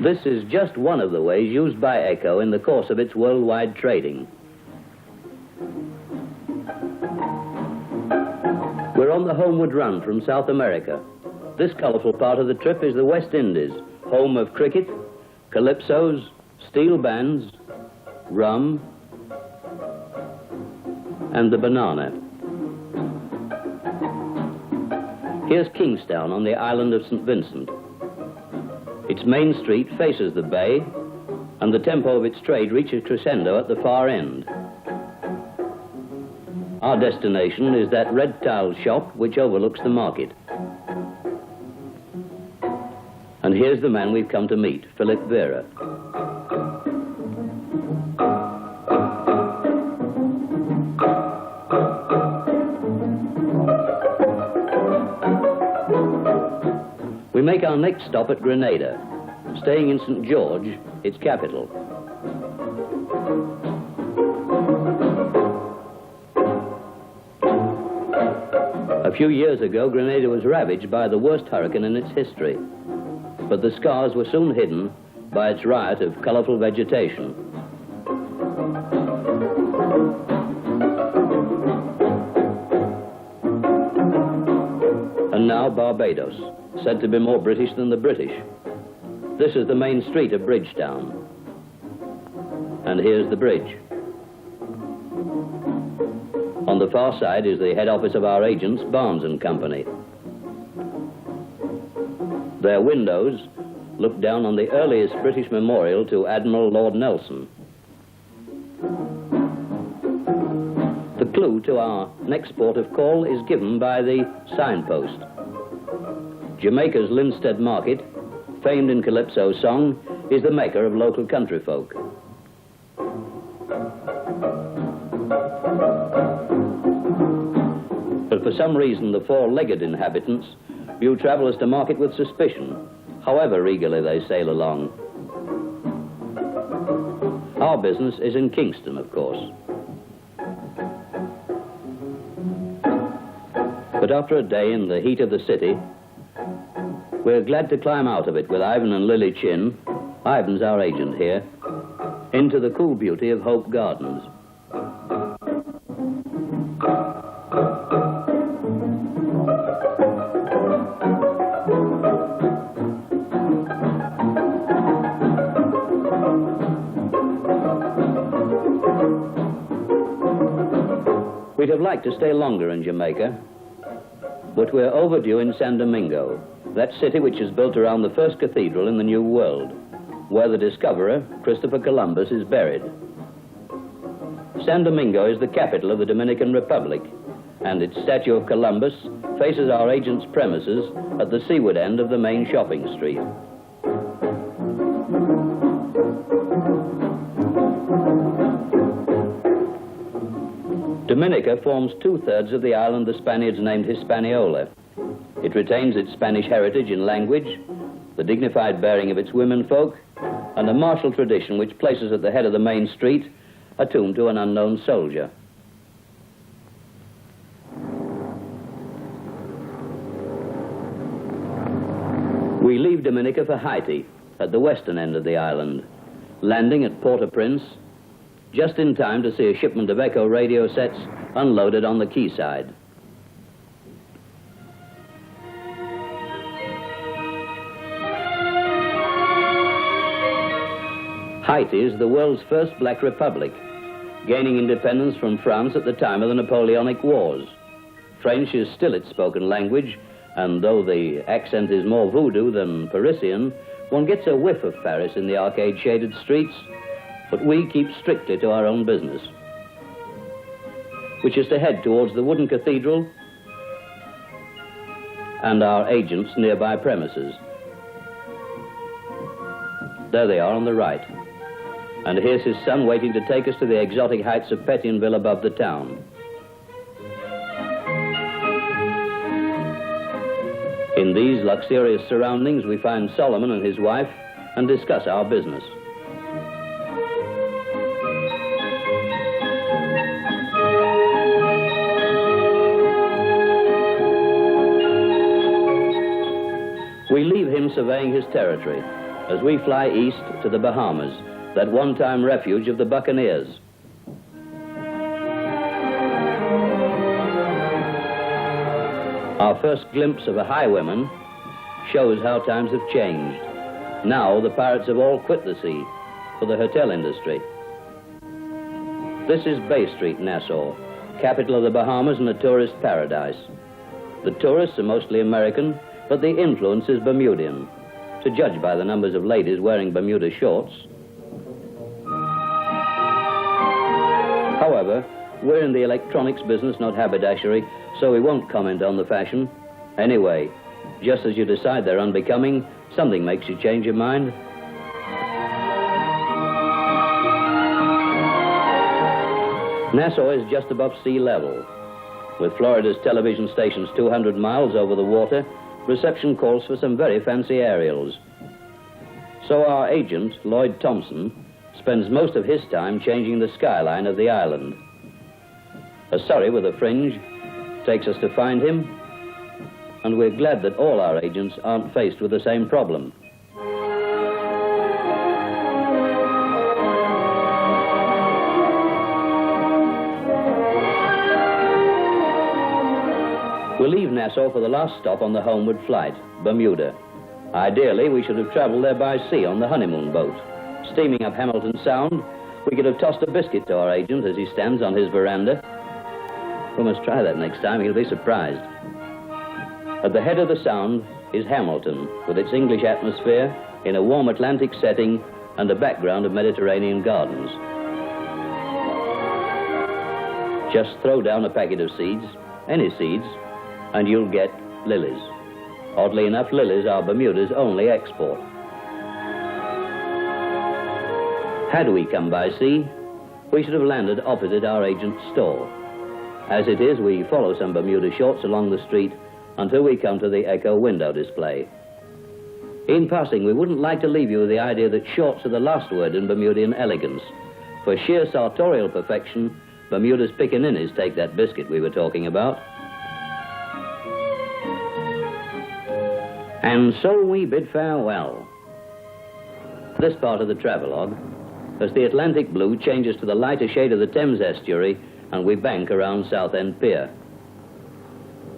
This is just one of the ways used by Ekco in the course of its worldwide trading. We're on the homeward run from South America. This colourful part of the trip is the West Indies, home of cricket, calypsos, steel bands, rum, and the banana. Here's Kingstown on the island of St. Vincent. Its main street faces the bay, and the tempo of its trade reaches crescendo at the far end. Our destination is that red tiled shop which overlooks the market. And here's the man we've come to meet, Philip Vera. We make our next stop at Grenada, staying in St. George, its capital. A few years ago, Grenada was ravaged by the worst hurricane in its history, but the scars were soon hidden by its riot of colourful vegetation. And now Barbados, said to be more British than the British. This is the main street of Bridgetown. And here's the bridge. On the far side is the head office of our agents, Barnes and Company. Their windows look down on the earliest British memorial to Admiral Lord Nelson. The clue to our next port of call is given by the signpost. Jamaica's Linstead Market, famed in calypso song, is the mecca of local country folk. But for some reason, the four-legged inhabitants view travellers to market with suspicion, however eagerly they sail along. Our business is in Kingston, of course. But after a day in the heat of the city, we're glad to climb out of it with Ivan and Lily Chin, Ivan's our agent here, into the cool beauty of Hope Gardens. We'd have liked to stay longer in Jamaica, but we're overdue in San Domingo, that city which is built around the first cathedral in the New World, where the discoverer, Christopher Columbus, is buried. San Domingo is the capital of the Dominican Republic, and its statue of Columbus faces our agent's premises at the seaward end of the main shopping street. Dominica forms 2/3 of the island the Spaniards named Hispaniola. It retains its Spanish heritage in language, the dignified bearing of its womenfolk, and a martial tradition which places at the head of the main street a tomb to an unknown soldier. We leave Dominica for Haiti, at the western end of the island, landing at Port-au-Prince, just in time to see a shipment of Ekco radio sets unloaded on the quayside. Haiti is the world's first black republic, gaining independence from France at the time of the Napoleonic Wars. French is still its spoken language, and though the accent is more voodoo than Parisian, one gets a whiff of Paris in the arcade-shaded streets, but we keep strictly to our own business, which is to head towards the wooden cathedral and our agent's nearby premises. There they are on the right. And here's his son waiting to take us to the exotic heights of Pétionville above the town. In these luxurious surroundings, we find Solomon and his wife and discuss our business. We leave him surveying his territory as we fly east to the Bahamas, that one-time refuge of the buccaneers. Our first glimpse of a highwayman shows how times have changed. Now the pirates have all quit the sea for the hotel industry. This is Bay Street, Nassau, capital of the Bahamas and a tourist paradise. The tourists are mostly American, but the influence is Bermudian, to judge by the numbers of ladies wearing Bermuda shorts. However, we're in the electronics business, not haberdashery, so we won't comment on the fashion. Anyway, just as you decide they're unbecoming, something makes you change your mind. Nassau is just above sea level. With Florida's television stations 200 miles over the water, reception calls for some very fancy aerials. So our agent, Lloyd Thompson, spends most of his time changing the skyline of the island. A surrey with a fringe takes us to find him, and we're glad that all our agents aren't faced with the same problem. We'll leave Nassau for the last stop on the homeward flight, Bermuda. Ideally, we should have traveled there by sea on the honeymoon boat. Steaming up Hamilton Sound, we could have tossed a biscuit to our agent as he stands on his veranda. We must try that next time, he'll be surprised. At the head of the sound is Hamilton, with its English atmosphere, in a warm Atlantic setting and a background of Mediterranean gardens. Just throw down a packet of seeds, any seeds, and you'll get lilies. Oddly enough, lilies are Bermuda's only export. Had we come by sea, we should have landed opposite our agent's store. As it is, we follow some Bermuda shorts along the street until we come to the Ekco window display. In passing, we wouldn't like to leave you with the idea that shorts are the last word in Bermudian elegance. For sheer sartorial perfection, Bermuda's pickaninnies take that biscuit we were talking about. And so we bid farewell. This part of the travelogue, as the Atlantic blue changes to the lighter shade of the Thames estuary and we bank around Southend Pier.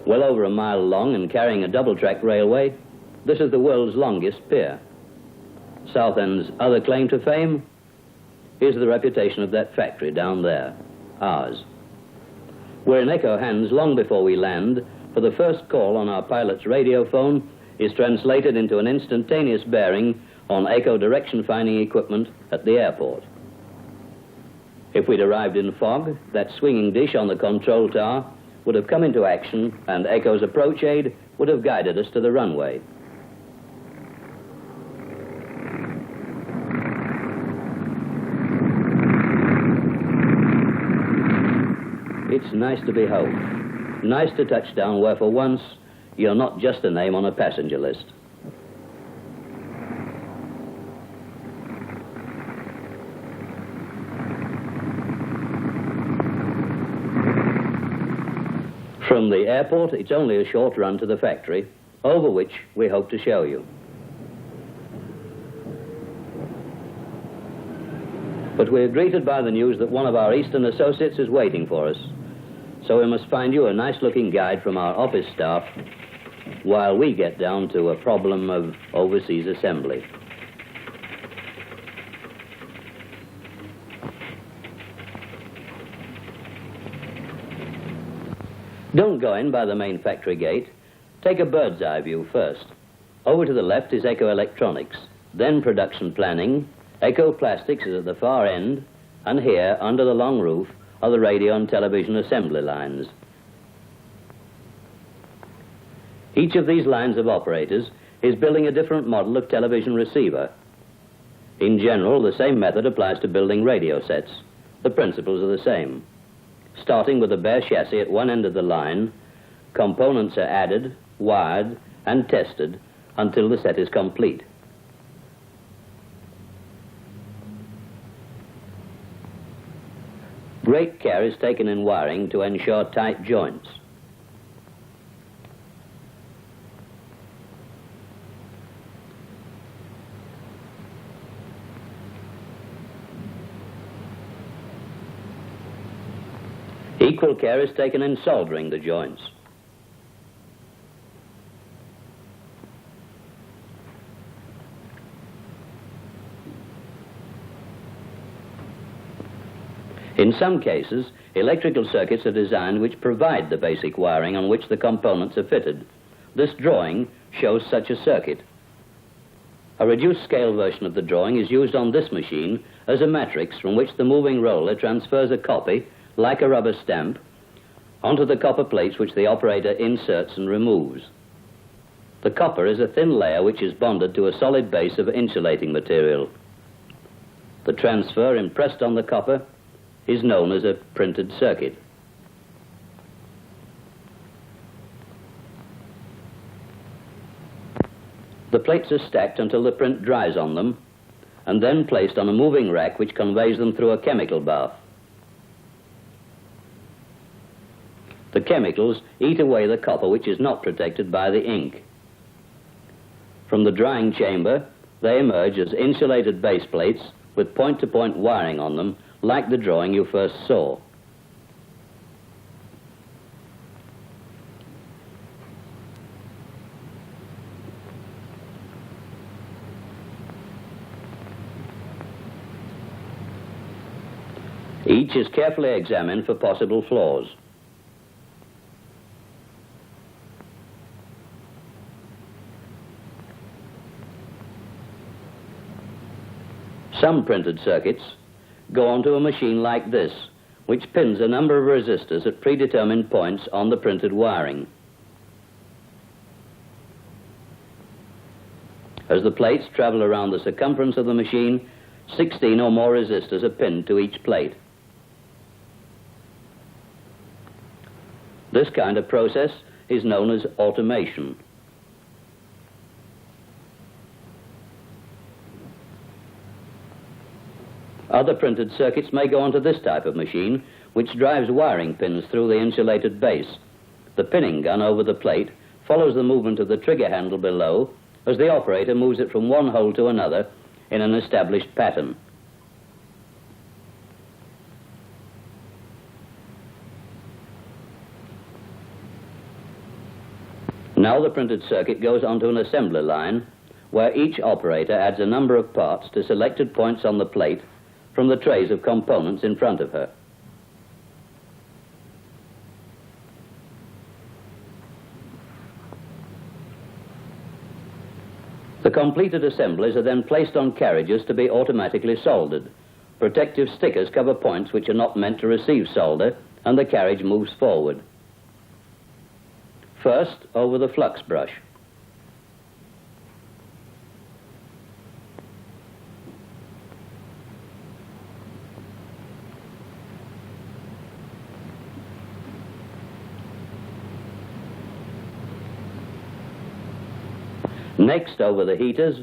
Well over a mile long and carrying a double-track railway, this is the world's longest pier. Southend's other claim to fame is the reputation of that factory down there, ours. We're in Ekco hands long before we land, for the first call on our pilot's radio phone is translated into an instantaneous bearing on Ekco direction-finding equipment at the airport. If we'd arrived in fog, that swinging dish on the control tower would have come into action and Ekco's approach aid would have guided us to the runway. It's nice to be home. Nice to touch down where for once you're not just a name on a passenger list. From the airport, it's only a short run to the factory, over which we hope to show you. But we're greeted by the news that one of our eastern associates is waiting for us. So we must find you a nice-looking guide from our office staff while we get down to a problem of overseas assembly. Don't go in by the main factory gate. Take a bird's eye view first. Over to the left is Ekco Electronics, then production planning. Ekco Plastics is at the far end, and here, under the long roof, are the radio and television assembly lines. Each of these lines of operators is building a different model of television receiver. In general, the same method applies to building radio sets. The principles are the same. Starting with a bare chassis at one end of the line, components are added, wired, and tested until the set is complete. Great care is taken in wiring to ensure tight joints. Equal care is taken in soldering the joints. In some cases, electrical circuits are designed which provide the basic wiring on which the components are fitted. This drawing shows such a circuit. A reduced scale version of the drawing is used on this machine as a matrix from which the moving roller transfers a copy, like a rubber stamp, onto the copper plates which the operator inserts and removes. The copper is a thin layer which is bonded to a solid base of insulating material. The transfer impressed on the copper is known as a printed circuit. The plates are stacked until the print dries on them, and then placed on a moving rack which conveys them through a chemical bath. The chemicals eat away the copper which is not protected by the ink. From the drying chamber, they emerge as insulated base plates with point-to-point wiring on them, like the drawing you first saw. Each is carefully examined for possible flaws. Some printed circuits go onto a machine like this, which pins a number of resistors at predetermined points on the printed wiring. As the plates travel around the circumference of the machine, 16 or more resistors are pinned to each plate. This kind of process is known as automation. Other printed circuits may go onto this type of machine, which drives wiring pins through the insulated base. The pinning gun over the plate follows the movement of the trigger handle below as the operator moves it from one hole to another in an established pattern. Now the printed circuit goes onto an assembly line where each operator adds a number of parts to selected points on the plate from the trays of components in front of her. The completed assemblies are then placed on carriages to be automatically soldered. Protective stickers cover points which are not meant to receive solder, and the carriage moves forward. First, over the flux brush. Next, over the heaters,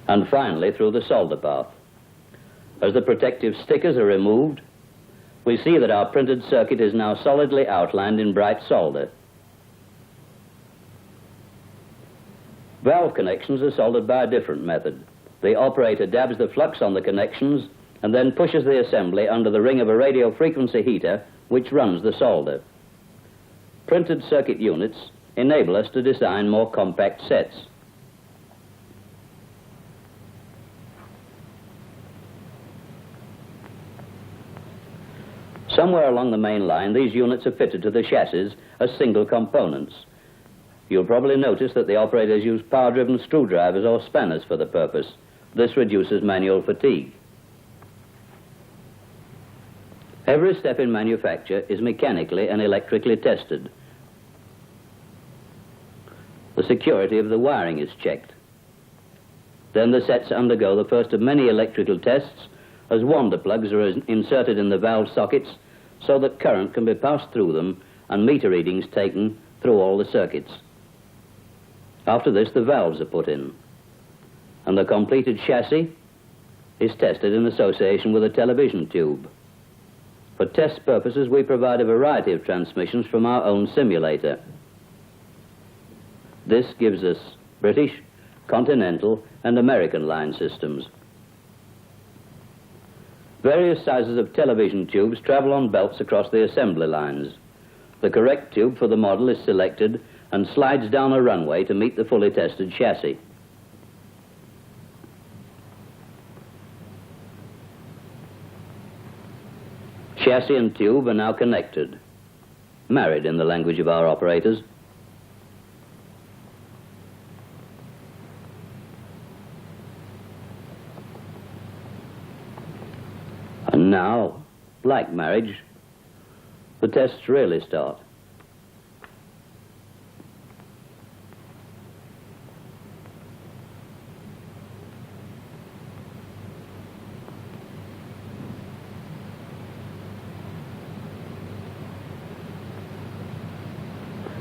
and finally through the solder path. As the protective stickers are removed, we see that our printed circuit is now solidly outlined in bright solder. Valve connections are soldered by a different method. The operator dabs the flux on the connections and then pushes the assembly under the ring of a radio frequency heater which runs the solder. Printed circuit units enable us to design more compact sets. Somewhere along the main line, these units are fitted to the chassis as single components. You'll probably notice that the operators use power-driven screwdrivers or spanners for the purpose. This reduces manual fatigue. Every step in manufacture is mechanically and electrically tested. The security of the wiring is checked. Then the sets undergo the first of many electrical tests as wander plugs are inserted in the valve sockets so that current can be passed through them and meter readings taken through all the circuits. After this, the valves are put in, and the completed chassis is tested in association with a television tube. For test purposes, we provide a variety of transmissions from our own simulator. This gives us British, Continental, and American line systems. Various sizes of television tubes travel on belts across the assembly lines. The correct tube for the model is selected and slides down a runway to meet the fully tested chassis. Chassis and tube are now connected, married in the language of our operators. And now, like marriage, the tests really start.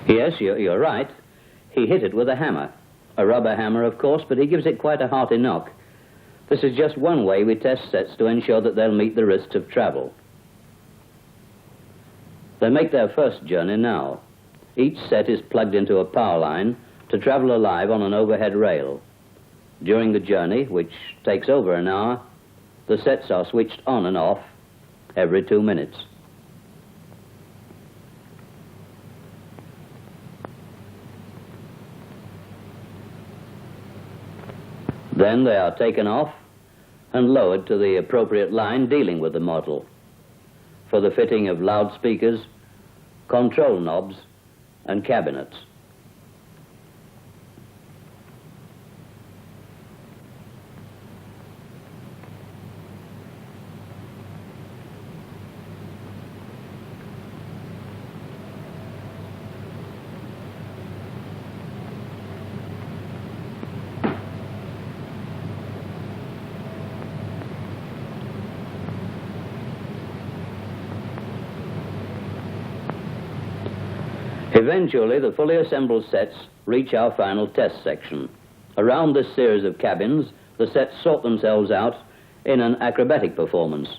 Yes, you're right. He hit it with a hammer. A rubber hammer, of course, but he gives it quite a hearty knock. This is just one way we test sets to ensure that they'll meet the risks of travel. They make their first journey now. Each set is plugged into a power line to travel alive on an overhead rail. During the journey, which takes over an hour, the sets are switched on and off every 2 minutes. Then they are taken off and lowered to the appropriate line dealing with the model for the fitting of loudspeakers, control knobs, and cabinets. Eventually, the fully assembled sets reach our final test section. Around this series of cabins, the sets sort themselves out in an acrobatic performance.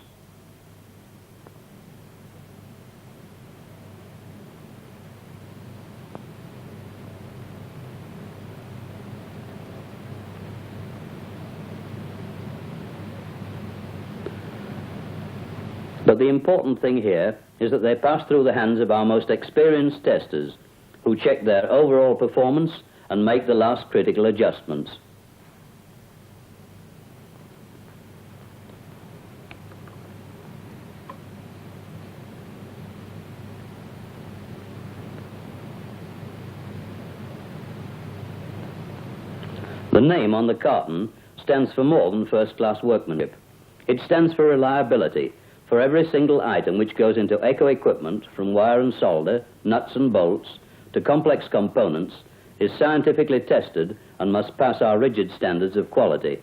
But the important thing here is that they pass through the hands of our most experienced testers, who check their overall performance and make the last critical adjustments. The name on the carton stands for more than first-class workmanship. It stands for reliability. For every single item which goes into Ekco equipment, from wire and solder, nuts and bolts, to complex components, is scientifically tested and must pass our rigid standards of quality.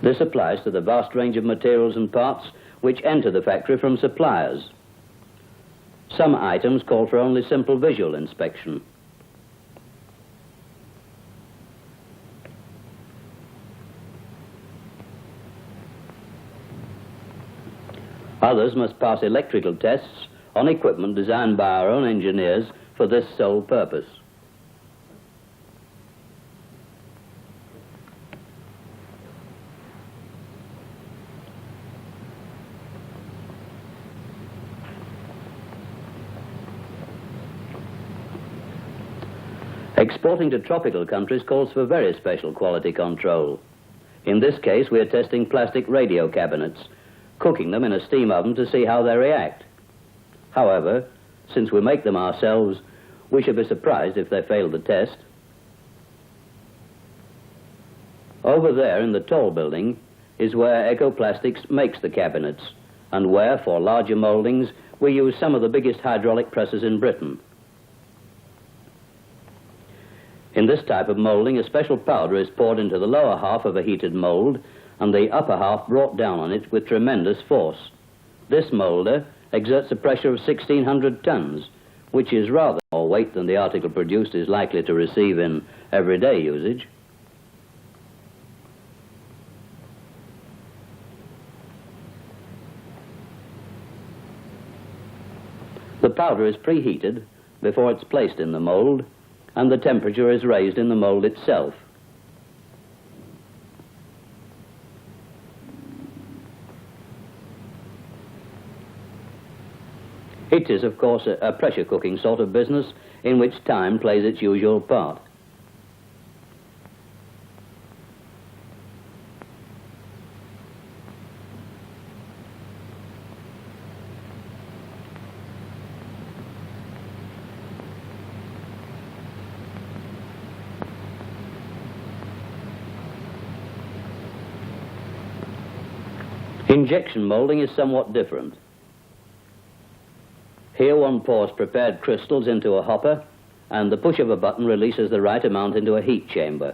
This applies to the vast range of materials and parts which enter the factory from suppliers. Some items call for only simple visual inspection. Others must pass electrical tests on equipment designed by our own engineers for this sole purpose. Exporting to tropical countries calls for very special quality control. In this case, we are testing plastic radio cabinets, cooking them in a steam oven to see how they react. However, since we make them ourselves, we should be surprised if they fail the test. Over there in the tall building is where Ekco Plastics makes the cabinets, and where, for larger mouldings, we use some of the biggest hydraulic presses in Britain. In this type of moulding, a special powder is poured into the lower half of a heated mould and the upper half brought down on it with tremendous force. This moulder exerts a pressure of 1,600 tons, which is rather more weight than the article produced is likely to receive in everyday usage. The powder is preheated before it's placed in the mould, and the temperature is raised in the mould itself. It is, of course, a pressure cooking sort of business in which time plays its usual part. Injection moulding is somewhat different. Here one pours prepared crystals into a hopper, and the push of a button releases the right amount into a heat chamber.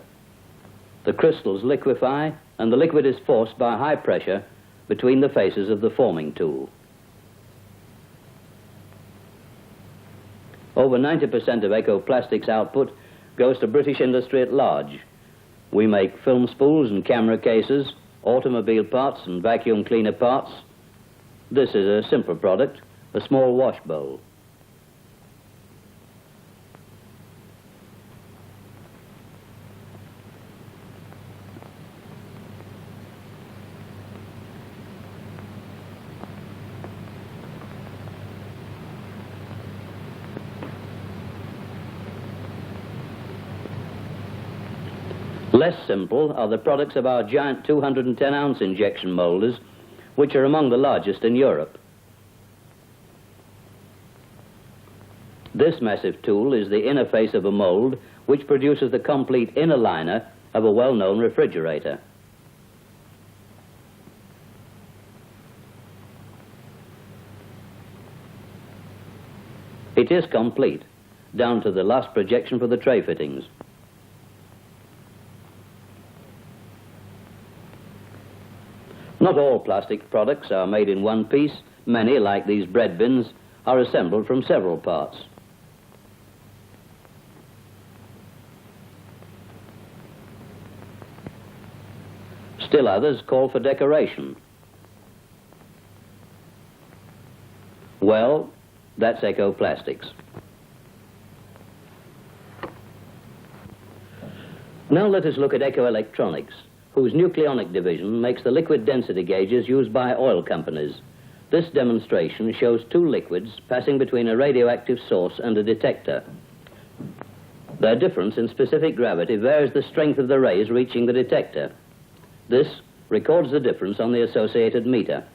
The crystals liquefy, and the liquid is forced by high pressure between the faces of the forming tool. Over 90% of Ekco Plastics' output goes to British industry at large. We make film spools and camera cases, automobile parts and vacuum cleaner parts. This is a simple product, a small wash bowl. Less simple are the products of our giant 210-ounce injection moulders, which are among the largest in Europe. This massive tool is the inner face of a mould which produces the complete inner liner of a well-known refrigerator. It is complete, down to the last projection for the tray fittings. Not all plastic products are made in one piece. Many, like these bread bins, are assembled from several parts. Still others call for decoration. Well, that's Ekco Plastics. Now let us look at Ekco Electronics, whose nucleonic division makes the liquid density gauges used by oil companies. This demonstration shows two liquids passing between a radioactive source and a detector. Their difference in specific gravity varies the strength of the rays reaching the detector. This records the difference on the associated meter.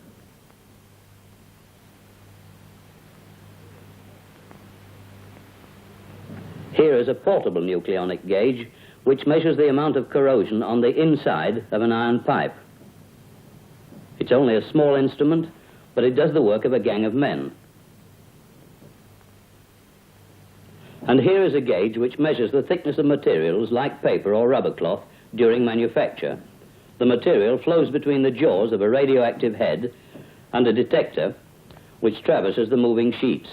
Here is a portable nucleonic gauge which measures the amount of corrosion on the inside of an iron pipe. It's only a small instrument, but it does the work of a gang of men. And here is a gauge which measures the thickness of materials like paper or rubber cloth during manufacture. The material flows between the jaws of a radioactive head and a detector which traverses the moving sheets.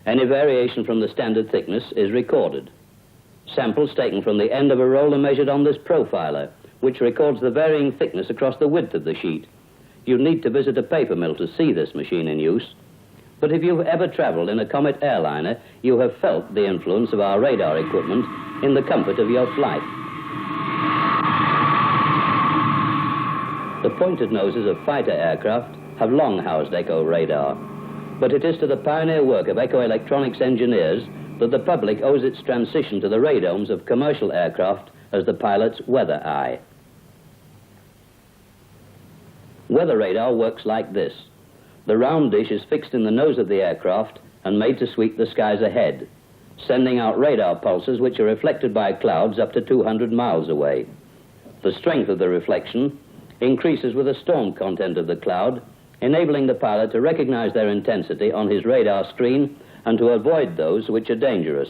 Any variation from the standard thickness is recorded. Samples taken from the end of a roll are measured on this profiler, which records the varying thickness across the width of the sheet. You need to visit a paper mill to see this machine in use. But if you've ever traveled in a Comet airliner, you have felt the influence of our radar equipment in the comfort of your flight. The pointed noses of fighter aircraft have long housed Ekco radar, but it is to the pioneer work of Ekco Electronics engineers that the public owes its transition to the radomes of commercial aircraft as the pilot's weather eye. Weather radar works like this. The round dish is fixed in the nose of the aircraft and made to sweep the skies ahead, sending out radar pulses which are reflected by clouds up to 200 miles away. The strength of the reflection increases with the storm content of the cloud, enabling the pilot to recognize their intensity on his radar screen and to avoid those which are dangerous.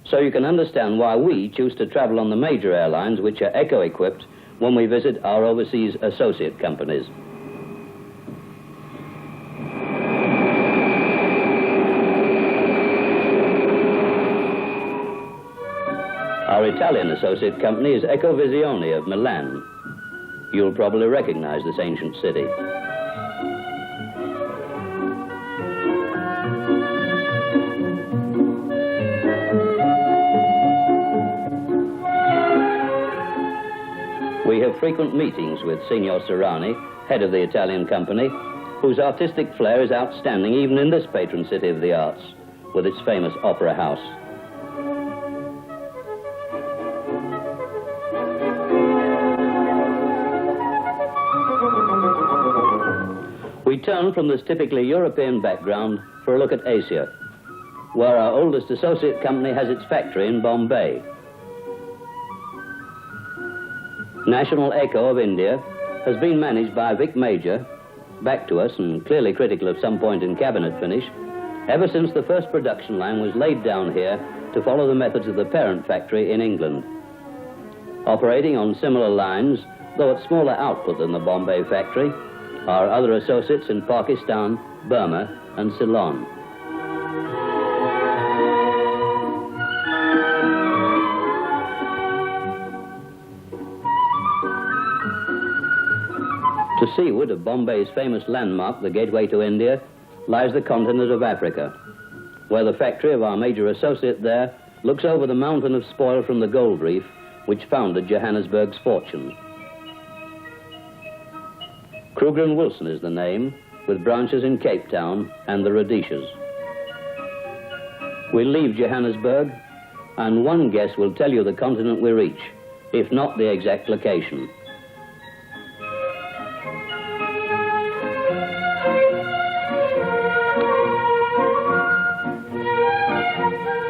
So you can understand why we choose to travel on the major airlines which are Ekco equipped when we visit our overseas associate companies. Our Italian associate company is Ekco Visione of Milan. You'll probably recognize this ancient city. we have frequent meetings with Signor Serrani, head of the Italian company, whose artistic flair is outstanding even in this patron city of the arts, with its famous opera house. We turn from this typically European background for a look at Asia, where our oldest associate company has its factory in Bombay. National Ekco of India has been managed by Vic Major, back to us and clearly critical of some point in cabinet finish, ever since the first production line was laid down here to follow the methods of the parent factory in England. Operating on similar lines, though at smaller output than the Bombay factory, are other associates in Pakistan, Burma and Ceylon. To seaward of Bombay's famous landmark, the gateway to India, lies the continent of Africa, where the factory of our major associate there looks over the mountain of spoil from the gold reef which founded Johannesburg's fortune. Kruger & Wilson is the name, with branches in Cape Town and the Rhodesias. We leave Johannesburg, and one guess will tell you the continent we reach, if not the exact location.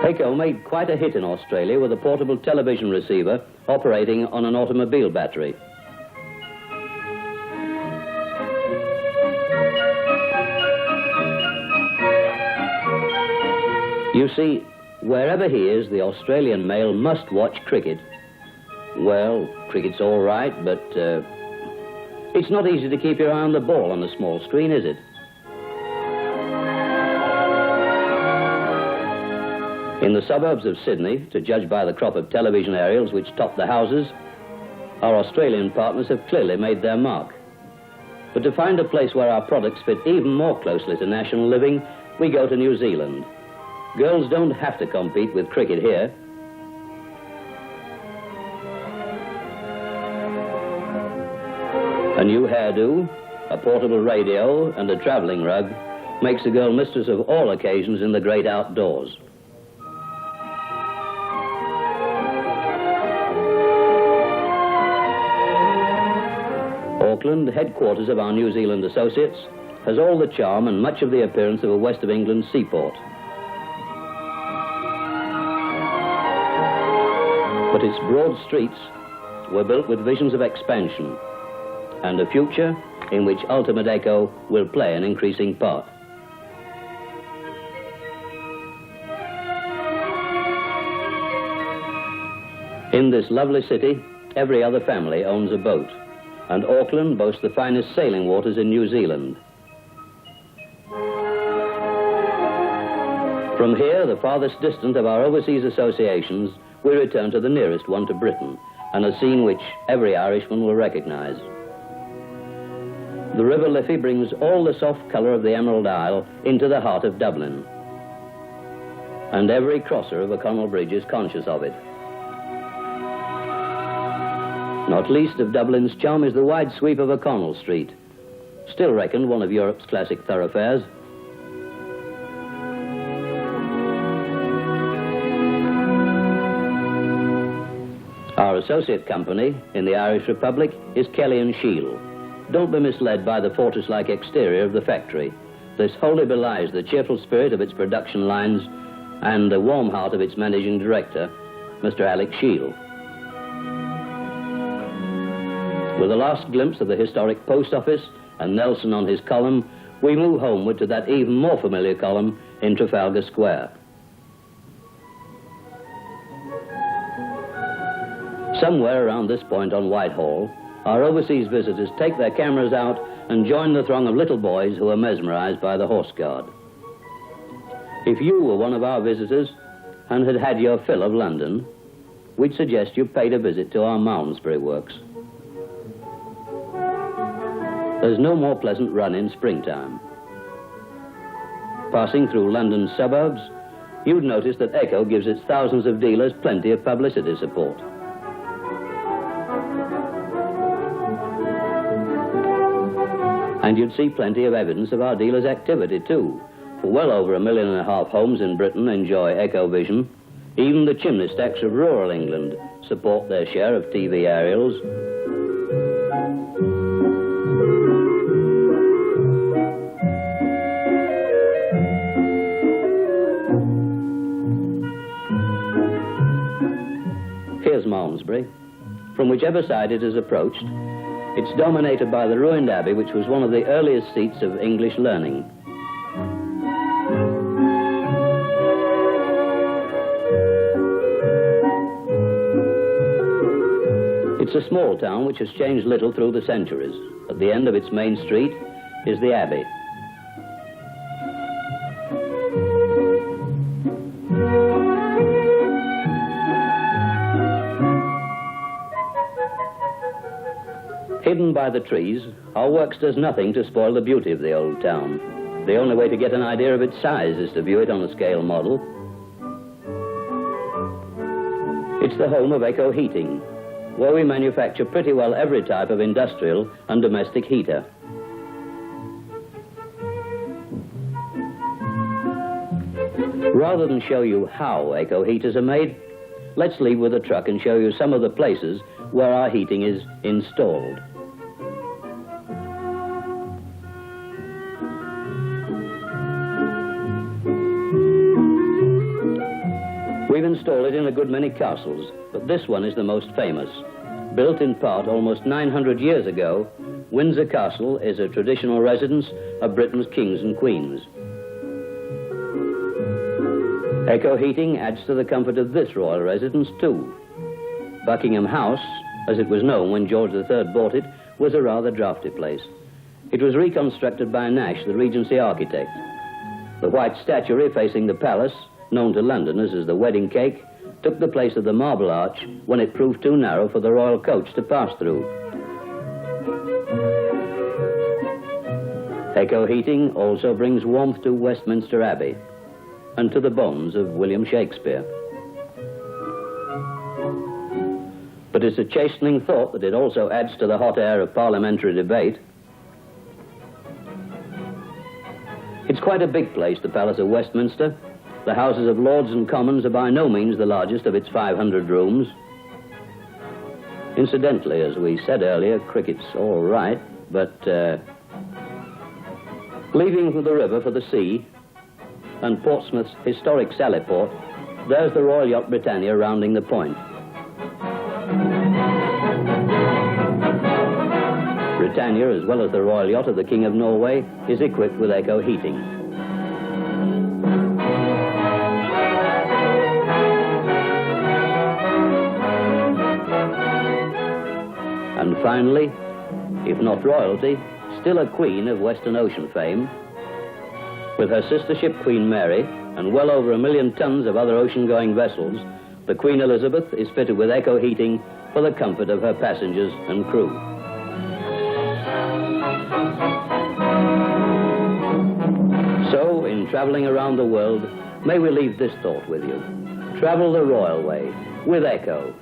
Ekco made quite a hit in Australia with a portable television receiver operating on an automobile battery. You see, wherever he is, the Australian male must watch cricket. Well, cricket's all right, but it's not easy to keep your eye on the ball on a small screen, is it? In the suburbs of Sydney, to judge by the crop of television aerials which top the houses, our Australian partners have clearly made their mark. But to find a place where our products fit even more closely to national living, we go to New Zealand. Girls don't have to compete with cricket here. A new hairdo, a portable radio and a travelling rug makes a girl mistress of all occasions in the great outdoors. Auckland, headquarters of our New Zealand associates, has all the charm and much of the appearance of a west of England seaport. But its broad streets were built with visions of expansion and a future in which ultimate Ekco will play an increasing part. In this lovely city, every other family owns a boat, and Auckland boasts the finest sailing waters in New Zealand. From here, the farthest distant of our overseas associations, we return to the nearest one to Britain, and a scene which every Irishman will recognise. The River Liffey brings all the soft colour of the Emerald Isle into the heart of Dublin, and every crosser of O'Connell Bridge is conscious of it. Not least of Dublin's charm is the wide sweep of O'Connell Street, still reckoned one of Europe's classic thoroughfares. Our associate company in the Irish Republic is Kelly & Shield. Don't be misled by the fortress-like exterior of the factory. This wholly belies the cheerful spirit of its production lines and the warm heart of its managing director, Mr. Alec Shield. With a last glimpse of the historic post office and Nelson on his column, we move homeward to that even more familiar column in Trafalgar Square. Somewhere around this point on Whitehall, our overseas visitors take their cameras out and join the throng of little boys who are mesmerized by the Horse Guard. If you were one of our visitors and had had your fill of London, we'd suggest you paid a visit to our Malmesbury works. There's no more pleasant run in springtime. Passing through London's suburbs, you'd notice that Ekco gives its thousands of dealers plenty of publicity support. And you'd see plenty of evidence of our dealers' activity, too. For well over 1.5 million homes in Britain enjoy Ekco Vision. Even the chimney stacks of rural England support their share of TV aerials. Here's Malmesbury. From whichever side it is approached, it's dominated by the ruined abbey, which was one of the earliest seats of English learning. It's a small town which has changed little through the centuries. At the end of its main street is the abbey. Hidden by the trees, our works does nothing to spoil the beauty of the old town. The only way to get an idea of its size is to view it on a scale model. It's the home of Ekco Heating, where we manufacture pretty well every type of industrial and domestic heater. Rather than show you how Ekco heaters are made, let's leave with a truck and show you some of the places where our heating is installed. We've installed it in a good many castles, but this one is the most famous. Built in part almost 900 years ago, Windsor Castle is a traditional residence of Britain's kings and queens. Ekco Heating adds to the comfort of this royal residence too. Buckingham House, as it was known when George III bought it, was a rather draughty place. It was reconstructed by Nash, the Regency architect. The white statuary facing the palace, known to Londoners as the wedding cake, took the place of the marble arch when it proved too narrow for the royal coach to pass through. Ekco Heating also brings warmth to Westminster Abbey and to the bones of William Shakespeare. But it's a chastening thought that it also adds to the hot air of parliamentary debate. It's quite a big place, the Palace of Westminster. The Houses of Lords and Commons are by no means the largest of its 500 rooms. Incidentally, as we said earlier, cricket's all right, but leaving the river for the sea and Portsmouth's historic Sally Port, there's the Royal Yacht Britannia rounding the point. Britannia, as well as the Royal Yacht of the King of Norway, is equipped with Ekco Heating. And finally, if not royalty, still a queen of Western Ocean fame. With her sister ship Queen Mary and well over 1 million tons of other ocean-going vessels, the Queen Elizabeth is fitted with Ekco Heating for the comfort of her passengers and crew. So, in traveling around the world, may we leave this thought with you. Travel the royal way with Ekco.